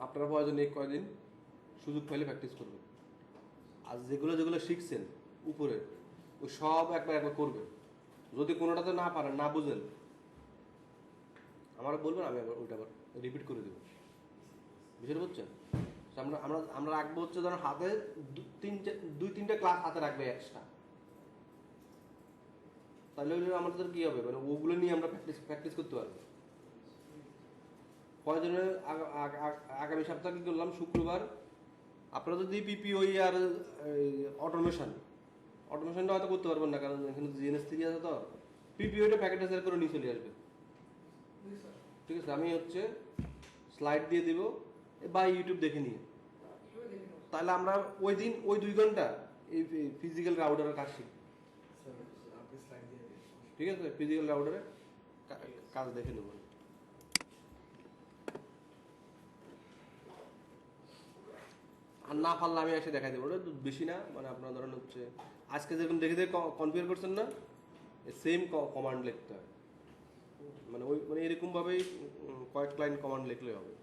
আপনারা প্রয়োজনে কয়েকদিন সুযোগ পাইলে প্র্যাকটিস করবেন আর যেগুলো শিখছেন উপরে ওই সব একবার করবেন যদি কোনোটাতে না পারেন না বুঝেন আমার বলবেন আমি আবার ওইটা আবার রিপিট করে দেবো বুঝতে পারছেন আমরা আমরা আমরা রাখবো হচ্ছে ধরুন হাতে 2-3টা ক্লাস হাতে রাখবে এক্সট্রা তাহলে আমাদের কি হবে মানে ওগুলো নিয়ে আমরা প্র্যাকটিস করতে পারবো প্রয়োজনে আগামী সপ্তাহে কি করলাম শুক্রবার আপনারা যদি পিপিওই আর অটোমেশনটা হয়তো করতে পারবেন না কারণ এখানে জিএনএস3 আছে তো পিপিওইটা প্যাকেটে সেল করে নিয়ে চলে আসবে ঠিক আছে আমি হচ্ছে স্লাইড দিয়ে দিব বা ইউটিউব দেখে নিয়ে তাহলে আমরা ওই দিন ওই 2 ঘন্টা এই ফিজিক্যাল রাউটারের কাজ শিখব আপনি স্লাইড দিয়ে দিন ঠিক আছে ফিজিক্যাল রাউটারে কাজ দেখে নেব আর না পারলে আমি এসে দেখাই দেবো ওটা বেশি না মানে আপনার ধরেন হচ্ছে আজকে যেরকম দেখে কনফিগার করছেন না সেম কমান্ড লিখতে হয় মানে ওই মানে এরকমভাবেই কয়েক লাইন কমান্ড লিখলে হবে